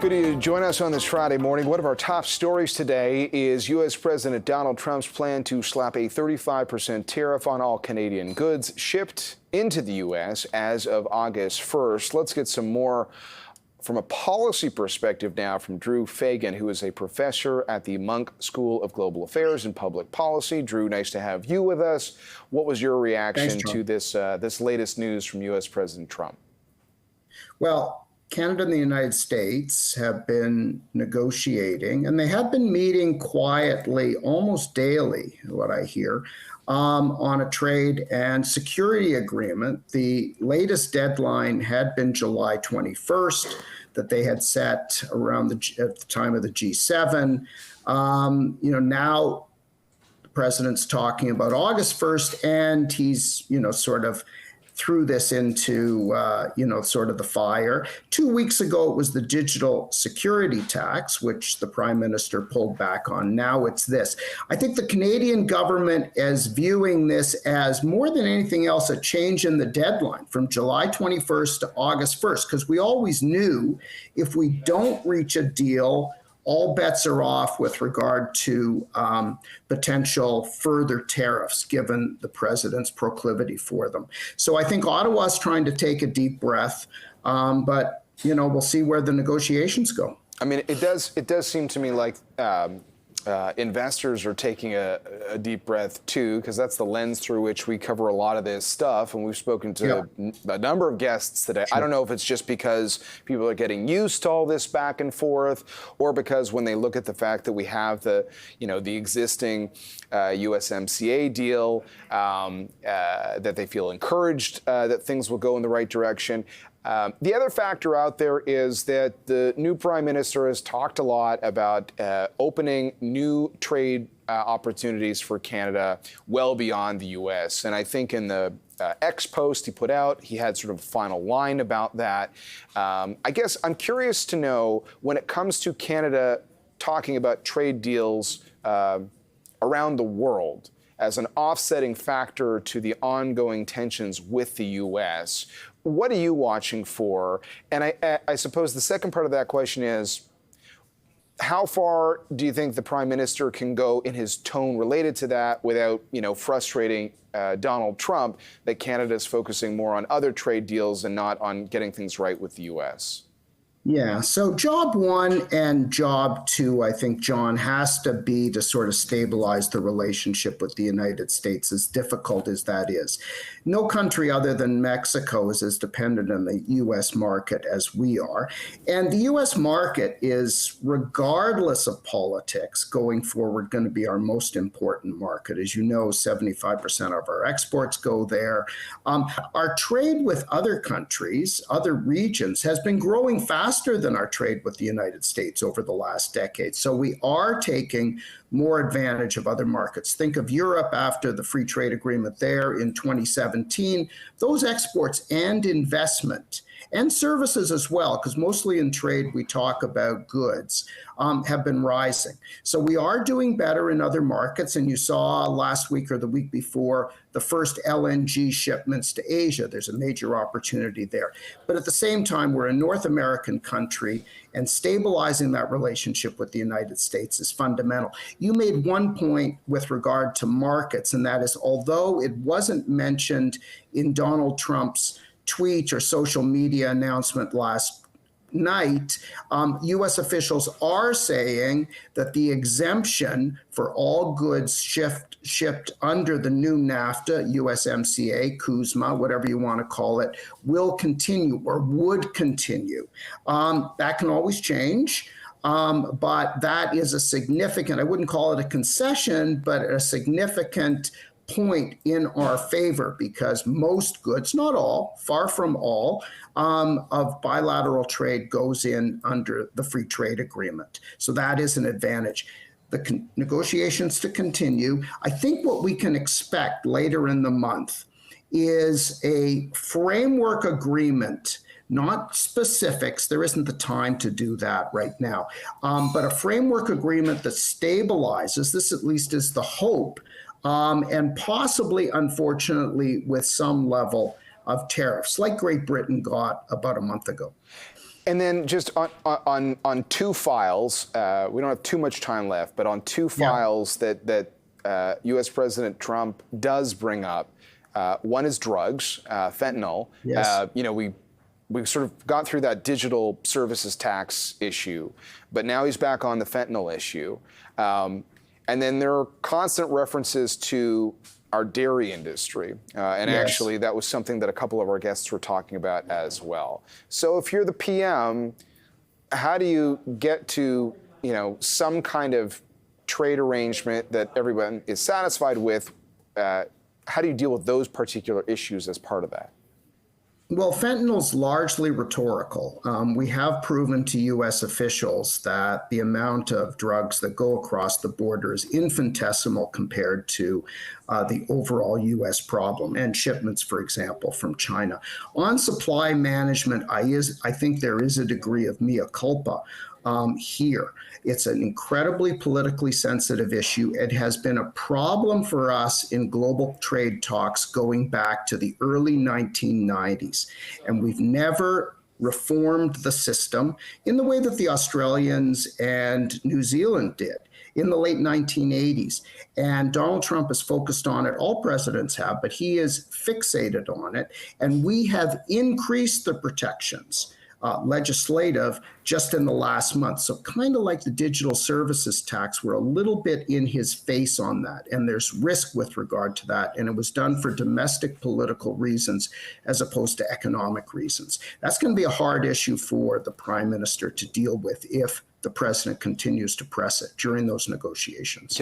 Good to join us on this Friday morning. One of our top stories today is U.S. President Donald Trump's plan to slap a 35% tariff on all Canadian goods shipped into the U.S. as of August 1st. Let's get some more from a policy perspective now from Drew Fagan, who is a professor at the Munk School of Global Affairs and Public Policy. Drew, nice to have you with us. What was your reaction to this latest news from U.S. President Trump? Well, Canada and the United States have been negotiating, and they have been meeting quietly almost daily, what I hear, on a trade and security agreement. The latest deadline had been July 21st that they had set around at the time of the G7. Now the president's talking about August 1st, and he's, sort of threw this into, sort of the fire. 2 weeks ago, it was the digital security tax, which the prime minister pulled back on. Now it's this. I think the Canadian government is viewing this as, more than anything else, a change in the deadline from July 21st to August 1st, because we always knew if we don't reach a deal, all bets are off with regard to potential further tariffs, given the president's proclivity for them. So I think Ottawa's trying to take a deep breath, but we'll see where the negotiations go. I mean, it does seem to me like investors are taking a deep breath too, because that's the lens through which we cover a lot of this stuff. And we've spoken to a number of guests today. Sure. I don't know if it's just because people are getting used to all this back and forth, or because when they look at the fact that we have the existing USMCA deal, that they feel encouraged that things will go in the right direction. The other factor out there is that the new prime minister has talked a lot about opening new trade opportunities for Canada well beyond the U.S. And I think in the X post he put out, he had sort of a final line about that. I guess I'm curious to know, when it comes to Canada talking about trade deals around the world as an offsetting factor to the ongoing tensions with the U.S., what are you watching for? And I suppose the second part of that question is, how far do you think the prime minister can go in his tone related to that without, frustrating Donald Trump, that Canada is focusing more on other trade deals and not on getting things right with the U.S.? Yeah, so job one and job two, I think, John, has to be to sort of stabilize the relationship with the United States, as difficult as that is. No country other than Mexico is as dependent on the U.S. market as we are. And the U.S. market is, regardless of politics, going forward going to be our most important market. As you know, 75% of our exports go there. Our trade with other countries, other regions, has been growing faster than our trade with the United States over the last decade. So we are taking more advantage of other markets. Think of Europe after the free trade agreement there in 2017. Those exports and investment and services as well, because mostly in trade we talk about goods, have been rising. So we are doing better in other markets, and you saw last week or the week before the first LNG shipments to Asia. There's a major opportunity there. But at the same time, we're a North American country, and stabilizing that relationship with the United States is fundamental. You made one point with regard to markets, and that is, although it wasn't mentioned in Donald Trump's tweet or social media announcement last night, U.S. officials are saying that the exemption for all goods shipped under the new NAFTA, USMCA, CUSMA, whatever you want to call it, will continue or would continue. That can always change. But that is a significant, I wouldn't call it a concession, but a significant point in our favor, because most goods, not all, far from all, of bilateral trade goes in under the free trade agreement. So that is an advantage. The negotiations to continue. I think what we can expect later in the month is a framework agreement, not specifics. There isn't the time to do that right now, but a framework agreement that stabilizes, this at least is the hope, and possibly, unfortunately, with some level of tariffs, like Great Britain got about a month ago. And then just on two files, we don't have too much time left, but on two files that U.S. President Trump does bring up, one is drugs, fentanyl. Yes. We sort of got through that digital services tax issue, but now he's back on the fentanyl issue. And then there are constant references to our dairy industry. And actually, that was something that a couple of our guests were talking about as well. So if you're the PM, how do you get to, some kind of trade arrangement that everyone is satisfied with? How do you deal with those particular issues as part of that? Well, fentanyl's largely rhetorical. We have proven to U.S. officials that the amount of drugs that go across the border is infinitesimal compared to the overall U.S. problem and shipments, for example, from China. On supply management, I think there is a degree of mea culpa here. It's an incredibly politically sensitive issue. It has been a problem for us in global trade talks going back to the early 1990s. And we've never reformed the system in the way that the Australians and New Zealand did in the late 1980s. And Donald Trump is focused on it. All presidents have, but he is fixated on it. And we have increased the protections legislative just in the last month. So kind of like the digital services tax, we're a little bit in his face on that. And there's risk with regard to that. And it was done for domestic political reasons as opposed to economic reasons. That's going to be a hard issue for the prime minister to deal with if the president continues to press it during those negotiations.